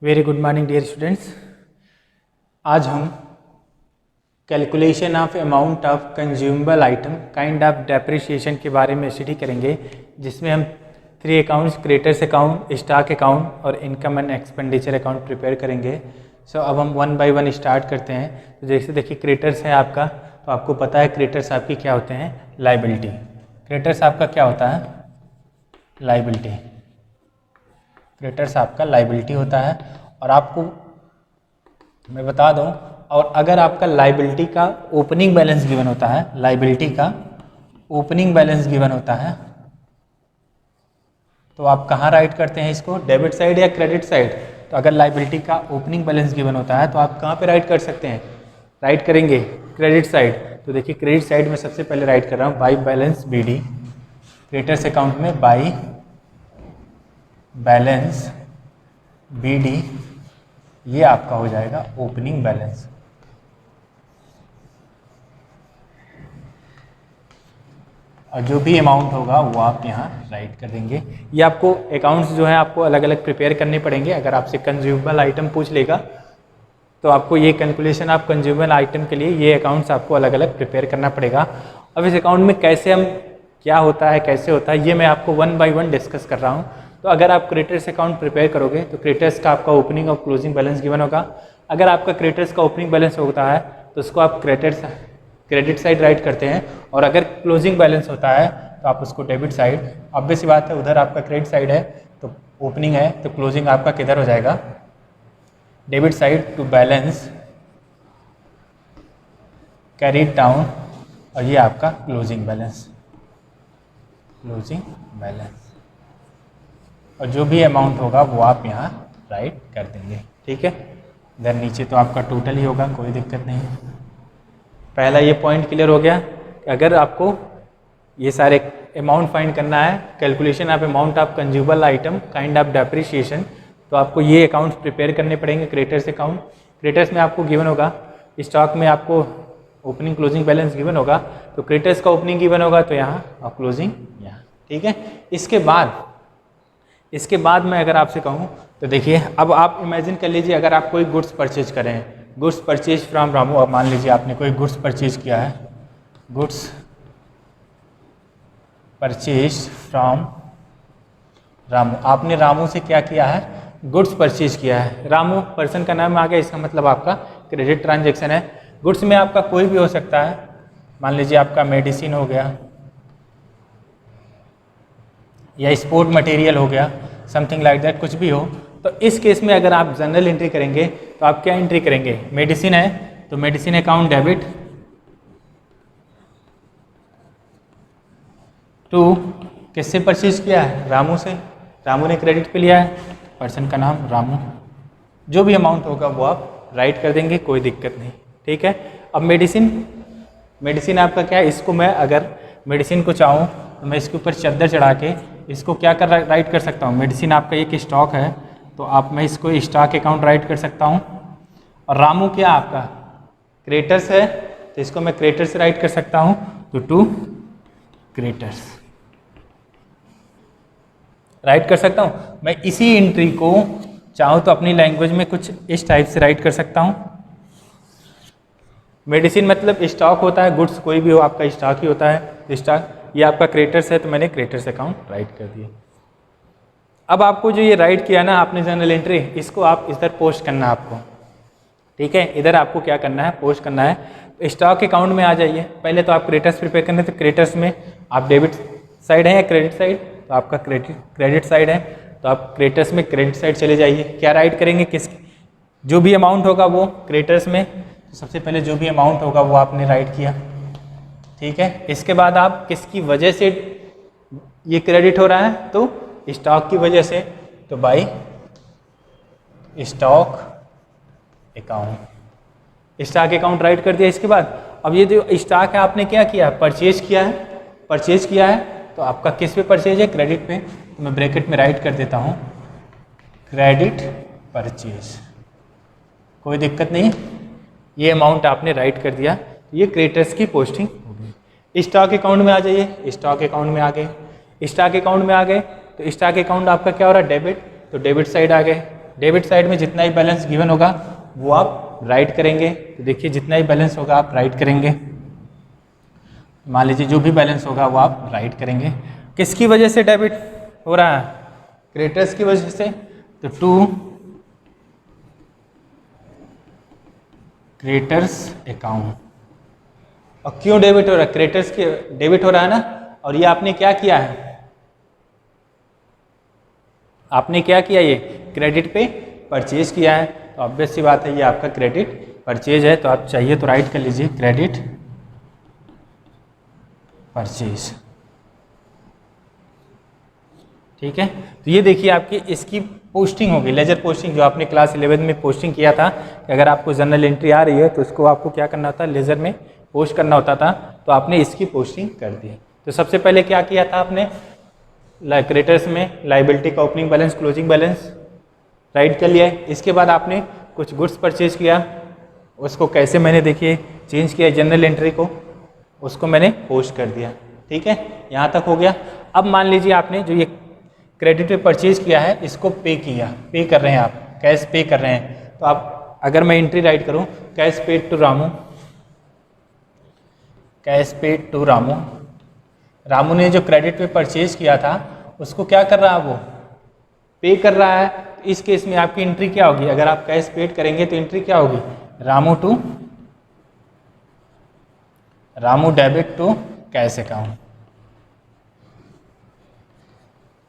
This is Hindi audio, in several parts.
Very good morning dear students. आज हम calculation of amount of consumable item kind of depreciation के बारे में स्टडी करेंगे, जिसमें हम 3 accounts creditors account, stock account और income and expenditure account prepare करेंगे। सो अब हम 1 बाय 1 स्टार्ट करते हैं। तो जैसे देखिए क्रेडिटर्स है आपका, तो आपको पता है क्रेडिटर्स आपकी क्या होते हैं, लायबिलिटी। क्रेडिटर्स आपका क्या होता है, लायबिलिटी। क्रेडिटर्स आपका लायबिलिटी होता है। और आपको मैं बता दूं, और अगर आपका लायबिलिटी का ओपनिंग बैलेंस गिवन होता है, लायबिलिटी का ओपनिंग बैलेंस गिवन होता है, तो आप कहाँ राइट करते हैं इसको, डेबिट साइड या क्रेडिट साइड। तो अगर लायबिलिटी का ओपनिंग बैलेंस गिवन होता है तो आप कहाँ पे राइट कर सकते हैं, राइट करेंगे क्रेडिट साइड। तो देखिए क्रेडिट साइड में सबसे पहले राइट कर रहा हूँ by balance BD, creditors account में बाई बैलेंस BD, ये आपका हो जाएगा ओपनिंग बैलेंस। और जो भी अमाउंट होगा वो आप यहाँ राइट कर देंगे। ये आपको अकाउंट्स जो है आपको अलग अलग प्रिपेयर करने पड़ेंगे। अगर आपसे कंज्यूमेबल आइटम पूछ लेगा तो आपको ये कैलकुलेशन ऑफ कंज्यूमेबल आइटम के लिए ये अकाउंट्स आपको अलग अलग प्रिपेयर करना पड़ेगा। अब इस अकाउंट में कैसे हम क्या होता है, कैसे होता है, ये मैं आपको 1 बाय 1 डिस्कस कर रहा हूँ। तो अगर आप क्रेडिटर्स अकाउंट प्रिपेयर करोगे तो क्रेडिटर्स का आपका ओपनिंग और क्लोजिंग बैलेंस गिवन होगा। अगर आपका क्रेडिटर्स का ओपनिंग बैलेंस होता है तो उसको आप क्रेडिट साइड राइट करते हैं, और अगर क्लोजिंग बैलेंस होता है तो आप उसको डेबिट साइड। ऑब्वियस सी बात है, उधर आपका क्रेडिट साइड है तो ओपनिंग है, तो क्लोजिंग आपका किधर हो जाएगा, debit side to balance carried down, और ये आपका क्लोजिंग बैलेंस, क्लोजिंग बैलेंस। और जो भी अमाउंट होगा वो आप यहाँ राइट कर देंगे, ठीक है। इधर नीचे तो आपका टोटल ही होगा, कोई दिक्कत नहीं। पहला ये पॉइंट क्लियर हो गया कि अगर आपको ये सारे अमाउंट फाइंड करना है, calculation of amount of consumable item kind of depreciation, तो आपको ये अकाउंट्स प्रिपेयर करने पड़ेंगे। क्रेडिटर्स अकाउंट, क्रेडिटर्स में आपको गिवन होगा, स्टॉक में आपको ओपनिंग क्लोजिंग बैलेंस गिवन होगा, तो क्रेडिटर्स का ओपनिंग गिवन होगा तो यहाँ और क्लोजिंग यहाँ, ठीक है। इसके बाद मैं अगर आपसे कहूँ तो देखिए, अब आप इमेजिन कर लीजिए अगर आप कोई गुड्स परचेज करें, गुड्स परचेज फ्रॉम रामू। अब मान लीजिए आपने कोई गुड्स परचेज किया है, गुड्स परचेज फ्रॉम रामू। आपने रामू से क्या किया है, गुड्स परचेज किया है। रामू पर्सन का नाम आ गया, इसका मतलब आपका क्रेडिट ट्रांजैक्शन है। गुड्स में आपका कोई भी हो सकता है, मान लीजिए आपका मेडिसिन हो गया या स्पोर्ट मटेरियल हो गया, समथिंग लाइक दैट, कुछ भी हो। तो इस केस में अगर आप जनरल एंट्री करेंगे तो आप क्या एंट्री करेंगे, मेडिसिन है तो मेडिसिन अकाउंट डेबिट टू, किससे परचेज किया है, रामू से। रामू ने क्रेडिट पे लिया है, पर्सन का नाम रामू। जो भी अमाउंट होगा वो आप राइट कर देंगे, कोई दिक्कत नहीं, ठीक है। अब मेडिसिन आपका क्या है, इसको मैं अगर मेडिसिन को चाहूँ तो मैं इसके ऊपर चादर चढ़ा के इसको क्या कर राइट कर सकता हूँ, मेडिसिन आपका एक स्टॉक है तो आप मैं इसको स्टॉक अकाउंट राइट कर सकता हूँ। और रामू क्या आपका क्रेडिटर्स है तो इसको मैं क्रेडिटर्स राइट कर सकता हूँ, तो टू क्रेडिटर्स राइट कर सकता हूँ। मैं इसी एंट्री को चाहूँ तो अपनी लैंग्वेज में कुछ इस टाइप से राइट कर सकता हूँ। मेडिसिन मतलब स्टॉक होता है, गुड्स कोई भी हो आपका स्टॉक ही होता है, स्टॉक। ये आपका क्रेडिटर्स है तो मैंने क्रेडिटर्स अकाउंट राइट कर दिया। अब आपको जो ये राइट किया ना आपने जनरल एंट्री, इसको आप इधर पोस्ट करना है आपको, ठीक है। इधर आपको क्या करना है, पोस्ट करना है। तो स्टॉक अकाउंट में आ जाइए। पहले तो आप क्रेडिटर्स प्रिपेयर करने, तो क्रेडिटर्स में आप डेबिट साइड है या क्रेडिट साइड, तो आपका क्रेडिट साइड है तो आप क्रेडिटर्स में क्रेडिट साइड चले जाइए। क्या राइट करेंगे, किस जो भी अमाउंट होगा वो क्रेडिटर्स में, तो सबसे पहले जो भी अमाउंट होगा वो आपने राइट किया, ठीक है। इसके बाद आप किसकी वजह से ये क्रेडिट हो रहा है, तो स्टॉक की वजह से, तो by stock account, stock account right कर दिया। इसके बाद अब ये जो स्टॉक है आपने क्या किया, परचेज किया है तो आपका किस पे परचेज है, क्रेडिट पे, तो मैं ब्रैकेट में राइट कर देता हूँ क्रेडिट परचेज, कोई दिक्कत नहीं। ये अमाउंट आपने राइट कर दिया, ये क्रेडिटर्स की पोस्टिंग हो गई। स्टॉक अकाउंट में आ जाइए, स्टॉक अकाउंट में आ गए तो स्टॉक अकाउंट आपका क्या हो रहा है, डेबिट, तो डेबिट साइड आ गए। डेबिट साइड में जितना ही बैलेंस गिवन होगा वो आप राइट करेंगे। तो देखिए जितना ही बैलेंस होगा आप राइट करेंगे, मान लीजिए जो भी बैलेंस होगा वो आप राइट करेंगे। किसकी वजह से डेबिट हो रहा है? क्रेडिटर्स की वजह से। तो टू क्रेडिटर्स अकाउंट। और क्यों डेबिट हो रहा है? क्रेडिटर्स के डेबिट हो रहा है ना। और ये आपने क्या किया है? आपने क्या किया? ये क्रेडिट पे परचेज किया है। तो ऑब्वियस सी बात है ये आपका क्रेडिट परचेज है। तो आप चाहिए तो राइट कर लीजिए क्रेडिट परचेज। ठीक है। तो ये देखिए आपकी इसकी पोस्टिंग होगी, लेजर पोस्टिंग, जो आपने क्लास 11 में पोस्टिंग किया था कि अगर आपको जर्नल एंट्री आ रही है तो उसको आपको क्या करना होता है? लेजर में पोस्ट करना होता था। तो आपने इसकी पोस्टिंग कर दी। तो सबसे पहले क्या किया था आपने? क्रेडिटर्स में लायबिलिटी का opening balance closing balance right कर लिया है। इसके बाद आपने कुछ गुड्स परचेज किया, उसको कैसे मैंने देखिए चेंज किया जर्नल एंट्री को, उसको मैंने पोस्ट कर दिया। ठीक है, यहाँ तक हो गया। अब मान लीजिए आपने जो ये क्रेडिट पे परचेज किया है इसको पे किया, पे कर रहे हैं आप, कैश पे कर रहे हैं। तो आप अगर मैं एंट्री राइट करूँ cash paid to Ramu, cash paid to Ramu, Ramu ने जो क्रेडिट पे परचेज किया था उसको क्या कर रहा है? वो पे कर रहा है। तो इस केस में आपकी एंट्री क्या होगी? अगर आप कैश पेड करेंगे तो एंट्री क्या होगी? Ramu debit to cash account,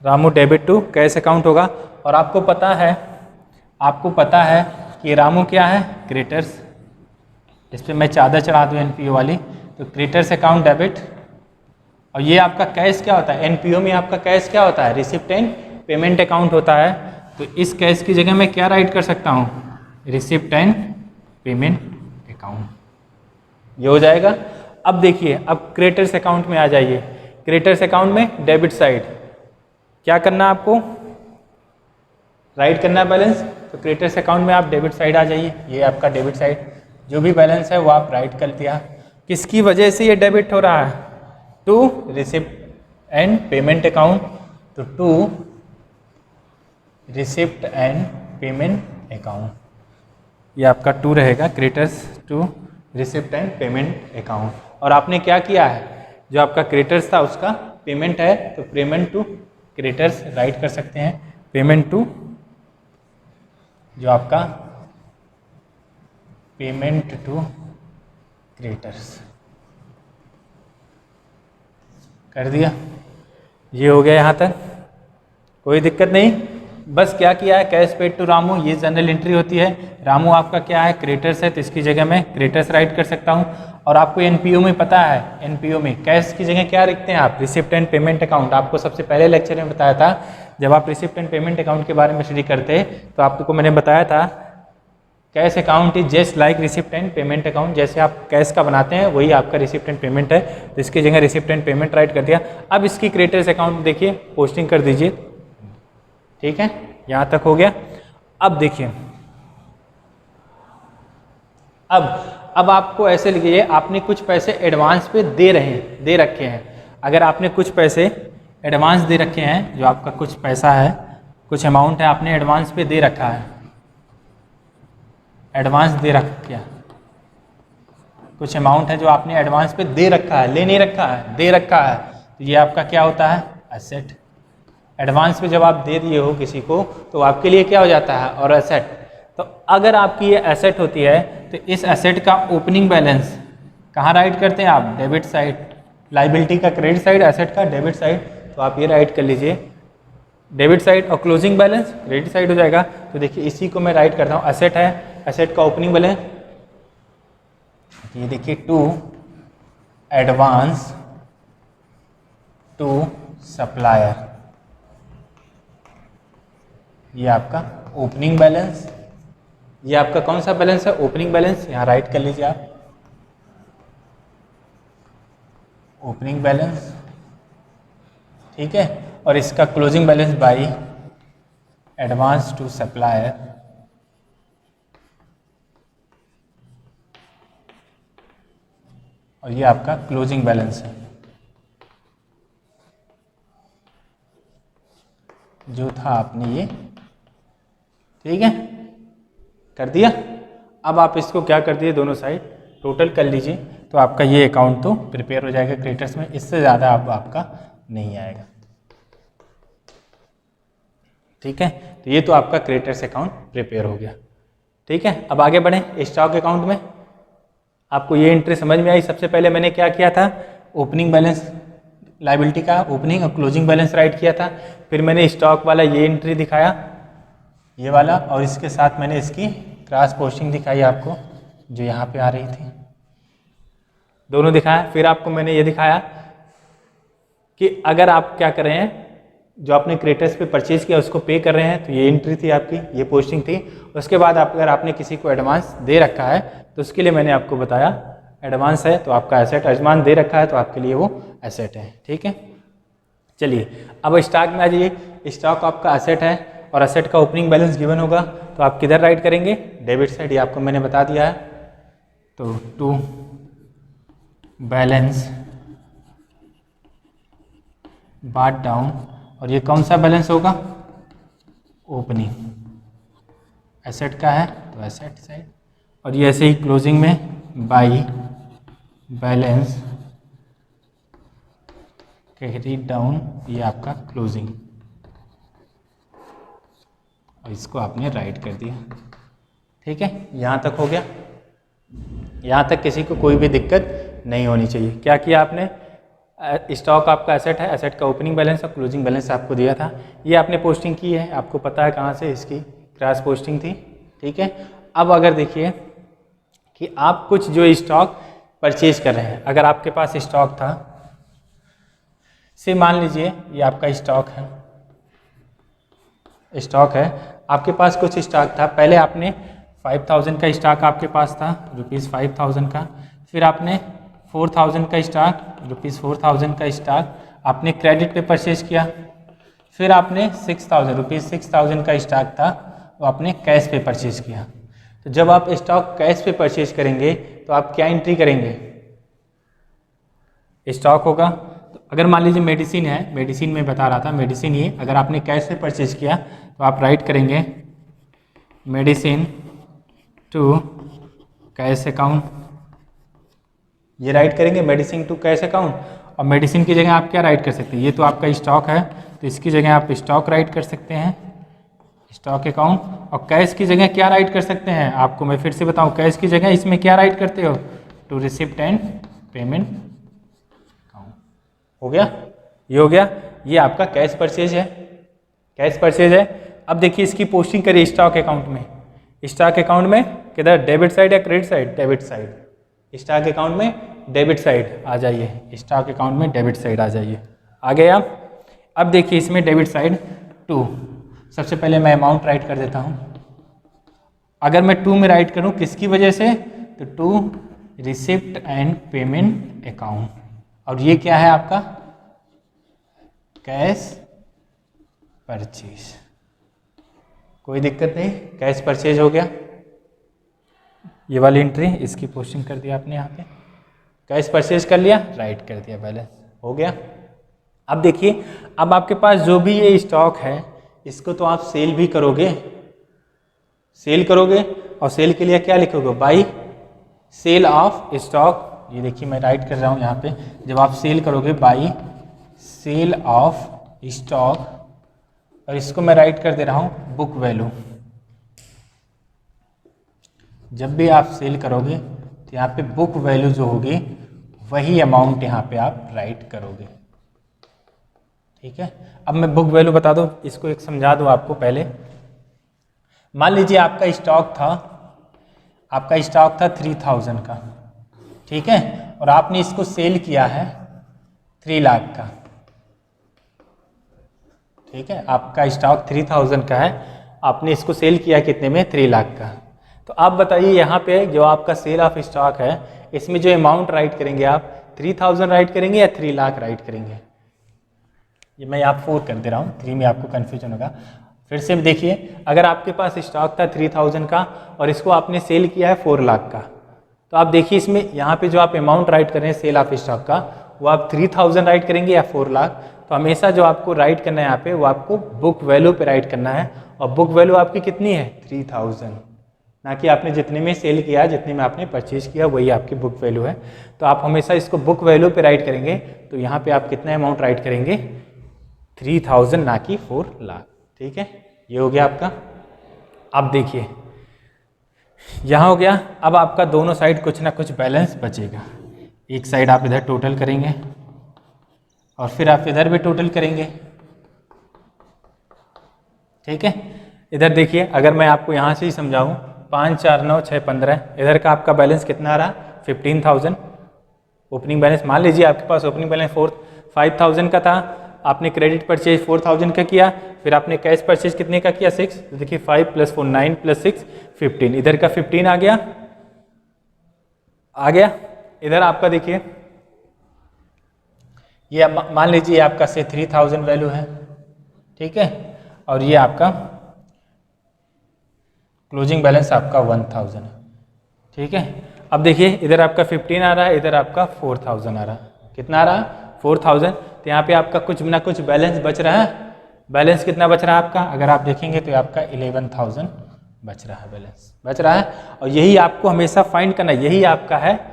Ramu debit to cash account होगा। और आपको पता है कि रामू क्या है? क्रेडिटर्स। इस पर मैं चादर चढ़ा दूँ एनपीओ वाली, तो क्रेडिटर्स अकाउंट डेबिट। और ये आपका कैश क्या होता है? एनपीओ में आपका कैश क्या होता है? रिसिप्ट एंड पेमेंट अकाउंट होता है। तो इस कैश की जगह मैं क्या राइट कर सकता हूँ? रिसिप्ट एंड पेमेंट अकाउंट, ये हो जाएगा। अब देखिए, अब क्रेडिटर्स अकाउंट में आ जाइए। क्रेडिटर्स अकाउंट में डेबिट साइड क्या करना है आपको? राइट करना है बैलेंस। तो क्रेडिटर्स अकाउंट में आप डेबिट साइड आ जाइए, ये आपका डेबिट साइड, जो भी बैलेंस है वो आप राइट कर दिया। किसकी वजह से ये डेबिट हो रहा है? To receipt and payment account. तो to receipt and payment account, ये आपका टू रहेगा, creditors to receipt and payment account. और आपने क्या किया है? जो आपका क्रेडिटर्स था उसका पेमेंट है, तो पेमेंट टू क्रेडिटर्स राइट कर सकते हैं। पेमेंट टू, जो आपका पेमेंट टू क्रेडिटर्स कर दिया। ये हो गया यहाँ तक, कोई दिक्कत नहीं। बस क्या किया है? कैश पेड टू रामू, ये जनरल एंट्री होती है। रामू आपका क्या है? क्रेडिटर्स है, तो इसकी जगह मैं क्रेडिटर्स राइट कर सकता हूँ। और आपको एनपीओ में पता है, एनपीओ में कैश की जगह क्या लिखते हैं आप? Receipt and payment account. आपको सबसे पहले लेक्चर में बताया था, जब आप रिसिप्ट एंड पेमेंट अकाउंट के बारे में स्टडी करते तो आपको मैंने बताया था cash account is just like receipt and payment account. जैसे आप कैश का बनाते हैं वही आपका रिसिप्ट एंड पेमेंट है, तो इसकी जगह रिसिप्ट एंड पेमेंट राइट कर दिया। अब इसकी क्रेडिटर्स अकाउंट देखिए पोस्टिंग कर दीजिए। ठीक है, यहाँ तक हो गया। अब देखिए, अब आपको ऐसे लिखिए, आपने कुछ पैसे एडवांस पे दे रखे हैं। अगर आपने कुछ पैसे एडवांस दे रखे हैं, जो आपका कुछ पैसा है, कुछ अमाउंट है आपने एडवांस पे दे रखा है, एडवांस दे रखा, कुछ अमाउंट है जो आपने एडवांस पे दे रखा है, ले नहीं रखा है, दे रखा है, तो ये आपका क्या होता है? एसेट। एडवांस पे जब आप दे दिए हो किसी को तो आपके लिए क्या हो जाता है? और एसेट। तो अगर आपकी ये एसेट होती है तो इस एसेट का ओपनिंग बैलेंस कहाँ राइट करते हैं आप? Debit side. लाइबिलिटी का क्रेडिट साइड, एसेट का डेबिट साइड। तो आप ये राइट कर लीजिए डेबिट साइड, और क्लोजिंग बैलेंस क्रेडिट साइड हो जाएगा। तो देखिए इसी को मैं राइट करता हूँ, एसेट है, एसेट का ओपनिंग बैलेंस, ये देखिए टू एडवांस टू सप्लायर, ये आपका ओपनिंग बैलेंस। ये आपका कौन सा बैलेंस है? Opening balance. यहाँ राइट कर लीजिए आप ओपनिंग बैलेंस। ठीक है, और इसका closing balance by advance to supplier, और ये आपका क्लोजिंग बैलेंस है जो था आपने ये। ठीक है, कर दिया। अब आप इसको क्या कर दिए, दोनों साइड टोटल कर लीजिए, तो आपका ये अकाउंट तो प्रिपेयर हो जाएगा क्रेडिटर्स में, इससे ज़्यादा अब आपका नहीं आएगा। ठीक है, तो ये तो आपका क्रेडिटर्स अकाउंट प्रिपेयर हो गया। ठीक है, अब आगे बढ़ें स्टॉक अकाउंट में। आपको ये एंट्री समझ में आई। सबसे पहले मैंने क्या किया था, ओपनिंग बैलेंस लायबिलिटी का ओपनिंग और क्लोजिंग बैलेंस राइट किया था। फिर मैंने स्टॉक वाला ये एंट्री दिखाया, ये वाला, और इसके साथ मैंने इसकी क्रॉस पोस्टिंग दिखाई आपको, जो यहाँ पे आ रही थी, दोनों दिखाया। फिर आपको मैंने ये दिखाया कि अगर आप क्या कर रहे हैं, जो आपने क्रेडिटर्स पे परचेज किया उसको पे कर रहे हैं, तो ये एंट्री थी आपकी, ये पोस्टिंग थी। उसके बाद अगर आपने किसी को एडवांस दे रखा है तो उसके लिए मैंने आपको बताया एडवांस है तो आपका एसेट, एडवांस दे रखा है तो आपके लिए वो एसेट है। ठीक है, चलिए अब स्टॉक में आ जाइए। स्टॉक आपका एसेट है और एसेट का ओपनिंग बैलेंस गिवन होगा, तो आप किधर राइट करेंगे, डेबिट साइड, ये आपको मैंने बता दिया है। तो टू बैलेंस बात डाउन, और ये कौन सा बैलेंस होगा, ओपनिंग, एसेट का है तो एसेट साइड, और ये ऐसे ही क्लोजिंग में बाई बैलेंस कैरी डाउन, ये आपका क्लोजिंग, और इसको आपने राइट कर दिया। ठीक है, यहाँ तक हो गया। यहाँ तक किसी को कोई भी दिक्कत नहीं होनी चाहिए। क्या किया आपने, स्टॉक आपका एसेट है, एसेट का ओपनिंग बैलेंस और क्लोजिंग बैलेंस आपको दिया था, ये आपने पोस्टिंग की है, आपको पता है कहाँ से, इसकी क्रॉस पोस्टिंग थी। ठीक है, अब अगर देखिए कि आप कुछ जो स्टॉक परचेज कर रहे हैं, अगर आपके पास स्टॉक था, से मान लीजिए ये आपका स्टॉक है, आपके पास कुछ स्टॉक था, पहले आपने 5000 का स्टॉक आपके पास था, ₹5000 का, फिर आपने 4000 का स्टॉक, ₹4000 का स्टॉक आपने क्रेडिट पे परचेज किया, फिर आपने ₹6000 का स्टॉक था वो आपने कैश पे परचेज किया। तो जब आप स्टॉक कैश पे परचेज करेंगे तो आप क्या एंट्री करेंगे, स्टॉक होगा। तो अगर मान लीजिए मेडिसिन है, मेडिसिन में बता रहा था, मेडिसिन ये अगर आपने कैश पे परचेज किया तो आप राइट करेंगे मेडिसिन टू कैश अकाउंट, ये राइट करेंगे मेडिसिन टू कैश अकाउंट। और मेडिसिन की जगह आप क्या राइट कर सकते हैं, ये तो आपका स्टॉक है तो इसकी जगह आप स्टॉक राइट कर सकते हैं, स्टॉक अकाउंट। और कैश की जगह क्या राइट कर सकते हैं, आपको मैं फिर से बताऊं, कैश की जगह इसमें क्या राइट करते हो, to receipt and payment account. हो गया, ये हो गया, ये आपका कैश परचेज है, कैश परचेज है। अब देखिए इसकी पोस्टिंग करिए स्टॉक अकाउंट में, स्टॉक अकाउंट में किधर, डेबिट साइड या credit side, debit side, stock account में डेबिट साइड आ जाइए, स्टॉक अकाउंट में डेबिट साइड आ जाइए। आ गए आप। अब देखिए इसमें डेबिट साइड टू, सबसे पहले मैं अमाउंट राइट कर देता हूँ। अगर मैं टू में राइट करूँ किसकी वजह से, तो to receipt and payment account, और ये क्या है आपका कैश परचेज, कोई दिक्कत नहीं, कैश परचेज हो गया। ये वाली एंट्री इसकी पोस्टिंग कर दिया आपने, यहाँ पे कैश परचेज कर लिया, राइट कर दिया, बैलेंस हो गया। अब देखिए, अब आपके पास जो भी ये स्टॉक है इसको तो आप सेल भी करोगे, सेल करोगे, और सेल के लिए क्या लिखोगे, बाई सेल ऑफ स्टॉक। ये देखिए मैं राइट कर रहा हूँ यहाँ पे, जब आप सेल करोगे बाई सेल ऑफ स्टॉक, और इसको मैं राइट कर दे रहा हूँ बुक वैल्यू। जब भी आप सेल करोगे तो यहाँ पे बुक वैल्यू जो होगी वही अमाउंट यहाँ पे आप राइट करोगे। ठीक है, अब मैं बुक वैल्यू बता दूँ, इसको एक समझा दूँ आपको पहले। मान लीजिए आपका स्टॉक था 3000 का, ठीक है, और आपने इसको सेल किया है 3 लाख का। ठीक है, आपका स्टॉक 3000 का है, आपने इसको सेल किया कितने में, 3 लाख का। तो आप बताइए यहाँ पे जो आपका सेल ऑफ स्टॉक है, इसमें जो अमाउंट राइट करेंगे आप 3000 राइट करेंगे या 3 लाख राइट करेंगे। ये मैं आप 4 कर दे रहा हूँ, 3 में आपको कन्फ्यूजन होगा। फिर से देखिए, अगर आपके पास स्टॉक था 3000 का और इसको आपने सेल किया है 4 लाख का, तो आप देखिए इसमें यहाँ पे जो आप अमाउंट राइट कर रहे हैं सेल ऑफ स्टॉक का, वो आप 3000 राइट करेंगे या 4 लाख। तो हमेशा जो आपको राइट करना है यहाँ पे, वो आपको बुक वैल्यू पे राइट करना है, और बुक वैल्यू आपकी कितनी है 3000, ना कि आपने जितने में सेल किया, जितने में आपने परचेज किया वही आपकी बुक वैल्यू है। तो आप हमेशा इसको बुक वैल्यू पे राइट करेंगे, तो यहाँ पे आप कितना अमाउंट राइट करेंगे 3000 ना कि 4 लाख। ठीक है, ये हो गया आपका। अब देखिए यहाँ हो गया। अब आपका दोनों साइड कुछ ना कुछ बैलेंस बचेगा। एक साइड आप इधर टोटल करेंगे और फिर आप इधर भी टोटल करेंगे। ठीक है, इधर देखिए अगर मैं आपको यहाँ से ही समझाऊँ 5 4 9 6 15, इधर का आपका बैलेंस कितना आ रहा 15,000 ओपनिंग बैलेंस। मान लीजिए आपके पास ओपनिंग बैलेंस 5,000 का था, आपने क्रेडिट परचेज 4,000 का किया, फिर आपने कैश परचेज कितने का किया 6, तो देखिए 5 + 4 9 + 6 15, इधर का 15 आ गया। इधर आपका देखिए ये मान लीजिए आपका से 3,000 वैल्यू है। ठीक है, और ये आपका क्लोजिंग बैलेंस आपका 1,000 है। ठीक है, अब देखिए इधर आपका 15 आ रहा है, इधर आपका 4,000 आ रहा है। कितना आ रहा है 4,000। तो यहाँ पे आपका कुछ ना कुछ बैलेंस बच रहा है। बैलेंस कितना बच रहा है आपका, अगर आप देखेंगे तो आपका 11,000 बच रहा है, बैलेंस बच रहा है। और यही आपको हमेशा फाइंड करना है, यही आपका है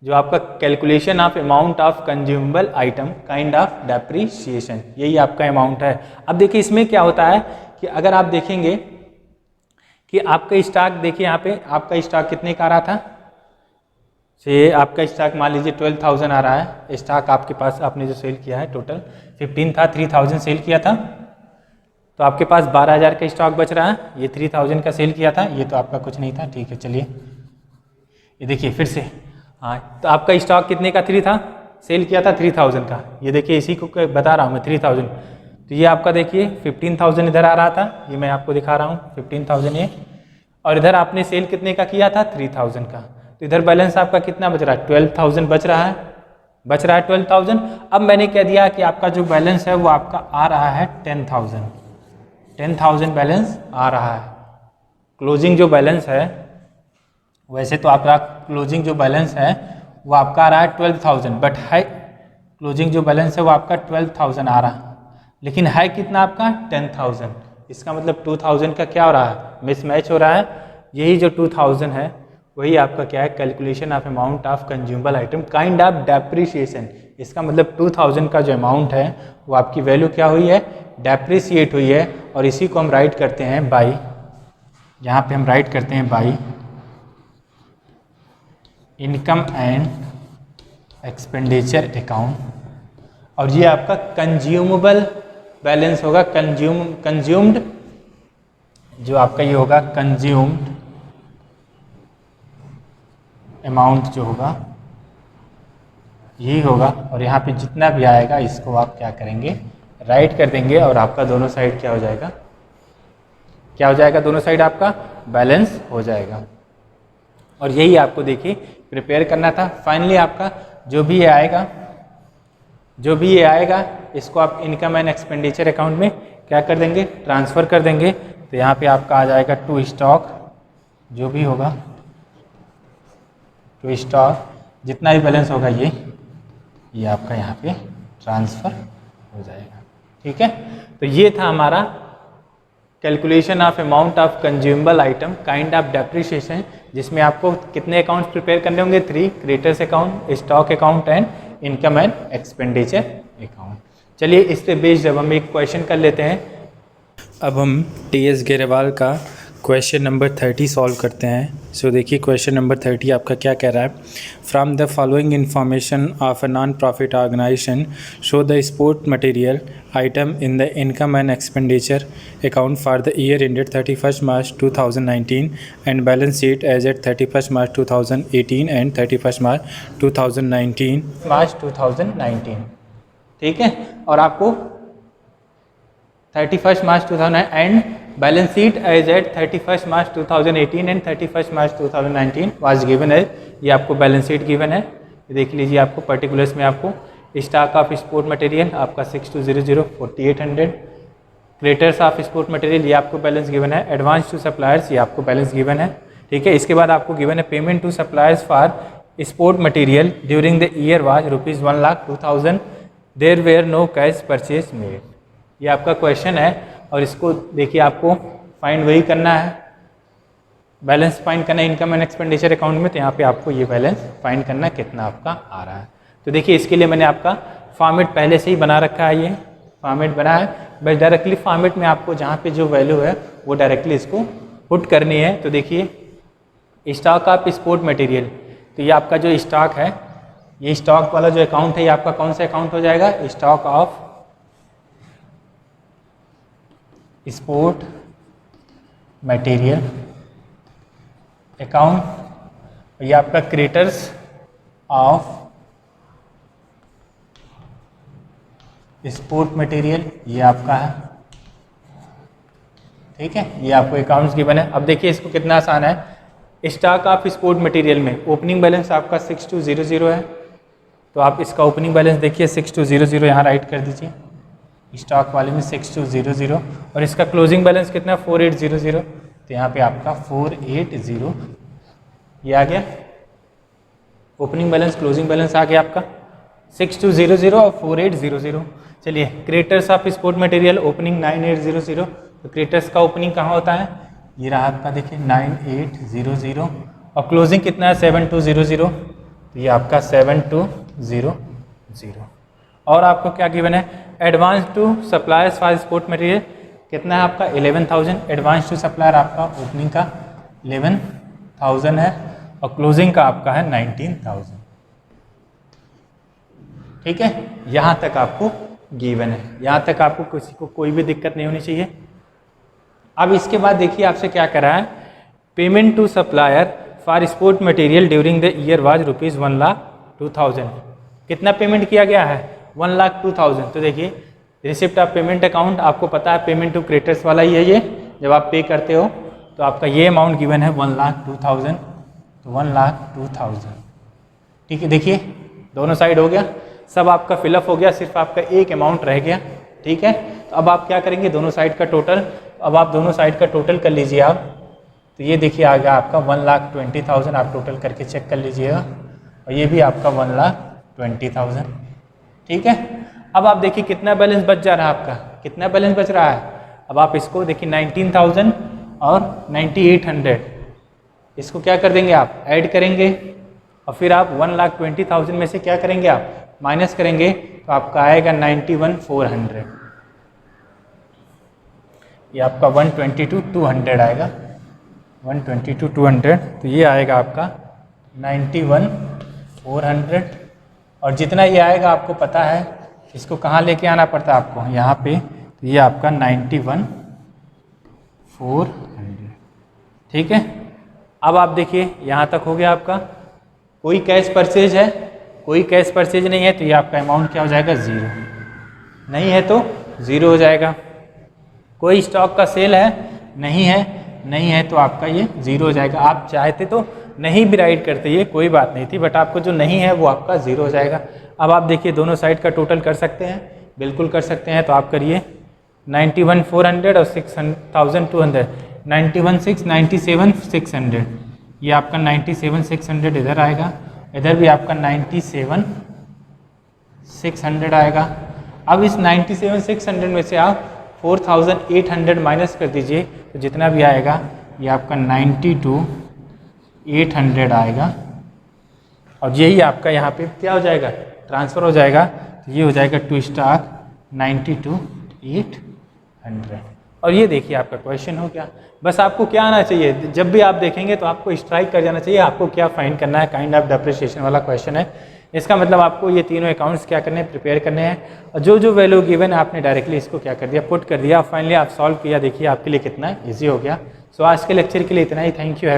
जो आपका calculation of amount of consumable item kind of depreciation, यही आपका अमाउंट है। अब देखिए इसमें क्या होता है कि अगर आप देखेंगे कि आपका स्टॉक, देखिए यहाँ पे आपका स्टॉक कितने का आ रहा था, से आपका स्टॉक मान लीजिए 12,000 आ रहा है। स्टॉक आपके पास आपने जो सेल किया है टोटल 15 था, 3,000 सेल किया था, तो आपके पास 12,000 का स्टॉक बच रहा है। ये 3,000 का सेल किया था, ये तो आपका कुछ नहीं था। ठीक है, चलिए ये देखिए फिर से, हाँ तो आपका स्टॉक कितने का 3 था, सेल किया था 3,000 का। ये देखिए इसी को बता रहा हूँ मैं 3,000, तो ये आपका देखिए 15,000 इधर आ रहा था, ये मैं आपको दिखा रहा हूँ 15,000 ये, और इधर आपने सेल कितने का किया था 3,000 का। तो इधर बैलेंस आपका कितना बच रहा है 12,000 बच रहा है 12,000। अब मैंने कह दिया कि आपका जो बैलेंस है वो आपका आ रहा है 10,000 बैलेंस आ रहा है। क्लोजिंग जो बैलेंस है, वैसे तो आपका क्लोजिंग जो बैलेंस है वो आपका आ रहा है 12,000, बट है क्लोजिंग जो बैलेंस है वो आपका 12,000 आ रहा है, लेकिन है कितना आपका 10,000। इसका मतलब 2,000 का क्या हो रहा है, मिसमैच हो रहा है। यही जो 2,000 है वही आपका क्या है, calculation of amount of consumable item kind of depreciation. इसका मतलब 2,000 का जो अमाउंट है वो आपकी वैल्यू क्या हुई है, डेप्रीशिएट हुई है। और इसी को हम राइट करते हैं बाई, यहाँ पे हम राइट करते हैं by income and expenditure account, और ये आपका कंज्यूमेबल बैलेंस होगा, कंज्यूम्ड जो आपका ये होगा कंज्यूम्ड अमाउंट जो होगा यही होगा। और यहाँ पे जितना भी आएगा इसको आप क्या करेंगे, राइट कर देंगे, और आपका दोनों साइड क्या हो जाएगा, क्या हो जाएगा, दोनों साइड आपका बैलेंस हो जाएगा। और यही आपको देखिए प्रिपेयर करना था। फाइनली आपका जो भी ये आएगा इसको आप इनकम एंड एक्सपेंडिचर अकाउंट में क्या कर देंगे, ट्रांसफ़र कर देंगे। तो यहाँ पे आपका आ जाएगा टू स्टॉक, जो भी होगा टू स्टॉक, जितना भी बैलेंस होगा ये आपका यहाँ पे ट्रांसफ़र हो जाएगा। ठीक है, तो ये था हमारा calculation of amount of consumable item kind of depreciation, जिसमें आपको कितने अकाउंट्स प्रिपेयर करने होंगे, 3, creditors account, stock account and income and expenditure account. चलिए इस पे बेस्ड जब हम एक क्वेश्चन कर लेते हैं। अब हम टी.एस. गेरेवाल का क्वेश्चन नंबर 30 सॉल्व करते हैं। सो देखिए क्वेश्चन नंबर 30 आपका क्या कह रहा है, from the following information of a non profit organisation show the sport material item in the income and expenditure account for the year ended 31 March 2019 and balance sheet as at 31 March 2018 and 31 March 2019। ठीक है, और आपको 31 March 2009 and balance sheet as at 31 March 2018 and 31 March 2019 was given है। ये आपको बैलेंस शीट गिवन है, देख लीजिए। आपको पर्टिकुलर्स में आपको स्टॉक ऑफ स्पोर्ट मटेरियल आपका 6200 4800, क्रेडिटर्स ऑफ स्पोर्ट मटेरियल ये आपको बैलेंस गिवन है, एडवांस टू सप्लायर्स ये आपको बैलेंस गिवन है। ठीक है, इसके बाद आपको गिवन है payment to suppliers for sport material during the year was ₹1,02,000, there were no cash purchase made. ये आपका क्वेश्चन है और इसको देखिए आपको फाइंड वही करना है, बैलेंस फाइंड करना है इनकम एंड एक्सपेंडिचर अकाउंट में। तो यहाँ पे आपको ये बैलेंस फाइंड करना है कितना आपका आ रहा है। तो देखिए इसके लिए मैंने आपका फॉर्मेट पहले से ही बना रखा है, ये फॉर्मेट बना है, बस डायरेक्टली फॉर्मेट में आपको जहाँ पे जो वैल्यू है वो डायरेक्टली इसको पुट करनी है। तो देखिए स्टॉक ऑफ स्पोर्ट मटेरियल, तो ये आपका जो स्टॉक है, ये स्टॉक वाला जो अकाउंट है ये आपका कौन सा अकाउंट हो जाएगा, stock of sport material account. ये आपका क्रेडिटर्स ऑफ स्पोर्ट मटेरियल ये आपका है, ठीक है, ये आपको अकाउंट्स गिवन है। अब देखिए इसको कितना आसान है, स्टॉक ऑफ स्पोर्ट मटेरियल में ओपनिंग बैलेंस आपका 6200 है, तो आप इसका ओपनिंग बैलेंस देखिए 6200 यहाँ राइट कर दीजिए, स्टॉक वाले में 6200, और इसका क्लोजिंग बैलेंस कितना 4800, तो यहाँ पे आपका 480 ये आ गया, ओपनिंग बैलेंस क्लोजिंग बैलेंस आ गया आपका 6200 और 4800। चलिए creditors of sport material opening 9800, तो क्रेडिटर्स का ओपनिंग कहाँ होता है, ये रहा आपका देखिए 9800, और क्लोजिंग कितना है 7200, तो ये आपका 7200। और आपको क्या गिवन है, advance to suppliers for sport material कितना है आपका 11,000, एडवांस टू सप्लायर आपका ओपनिंग का 11,000 है, और क्लोजिंग का आपका है 19,000। ठीक है, यहाँ तक आपको गिवन है, यहाँ तक आपको किसी को कोई भी दिक्कत नहीं होनी चाहिए। अब इसके बाद देखिए आपसे क्या करा है, payment to supplier for sport material during the year was ₹1,02,000। कितना पेमेंट किया गया है 1,02,000। तो देखिए रिसिप्ट ऑफ पेमेंट अकाउंट, आपको पता है पेमेंट टू क्रेडिटर्स वाला ही है, ये जब आप पे करते हो तो आपका ये अमाउंट गिवन है 1,02,000, तो 1,02,000। ठीक है, देखिए दोनों साइड हो गया, सब आपका फिलअप हो गया, सिर्फ आपका एक अमाउंट रह गया। ठीक है, तो अब आप क्या करेंगे, दोनों साइड का टोटल, अब आप दोनों साइड का टोटल कर लीजिए आप, तो ये देखिए आ गया आपका 1,20,000, आप टोटल करके चेक कर लीजिएगा, और ये भी आपका 1,20,000। ठीक है, अब आप देखिए कितना बैलेंस बच जा रहा है आपका, कितना बैलेंस बच रहा है, अब आप इसको देखिए 19,000 और 9,800, इसको क्या कर देंगे आप ऐड करेंगे, और फिर आप 1,20,000 में से क्या करेंगे आप माइनस करेंगे, तो आपका आएगा 91,400, ये आपका 122,200 आएगा, 122,200, तो ये आएगा आपका 91,400। और जितना ये आएगा आपको पता है, इसको कहाँ लेके आना पड़ता है आपको, यहाँ पे, तो ये आपका 91,400। ठीक है, अब आप देखिए यहाँ तक हो गया आपका, कोई कैश परचेज है, कोई कैश परचेज नहीं है, तो ये आपका अमाउंट क्या हो जाएगा 0, नहीं है तो 0 हो जाएगा। कोई स्टॉक का सेल है, नहीं है, नहीं है तो आपका ये 0 हो जाएगा। आप चाहते तो नहीं भी राइट करते, ये कोई बात नहीं थी, बट आपको जो नहीं है वो आपका 0 हो जाएगा। अब आप देखिए दोनों साइड का टोटल कर सकते हैं, बिल्कुल कर सकते हैं, तो आप करिए 91,400 और 6,200, 97,600, ये आपका 97,600 इधर आएगा, इधर भी आपका 97,600 आएगा। अब इस 97,600 में से आप 4,800 माइनस कर दीजिए, तो जितना भी आएगा ये आपका 92,800 आएगा, और यही आपका यहाँ पे क्या हो जाएगा, ट्रांसफ़र हो जाएगा, तो ये हो जाएगा टू स्टॉक 92,800। और ये देखिए आपका क्वेश्चन हो गया। बस आपको क्या आना चाहिए, जब भी आप देखेंगे तो आपको स्ट्राइक कर जाना चाहिए, आपको क्या फाइंड करना है, काइंड ऑफ डेप्रिसिएशन वाला क्वेश्चन है। इसका मतलब आपको ये तीनों अकाउंट्स क्या करने हैं, प्रिपेयर करने हैं, और जो जो वैल्यू गिवन है आपने डायरेक्टली इसको क्या कर दिया, पुट कर दिया, फाइनली आप सॉल्व किया, देखिए आपके लिए कितना ईजी हो गया। सो आज के लेक्चर के लिए इतना ही, थैंक यू।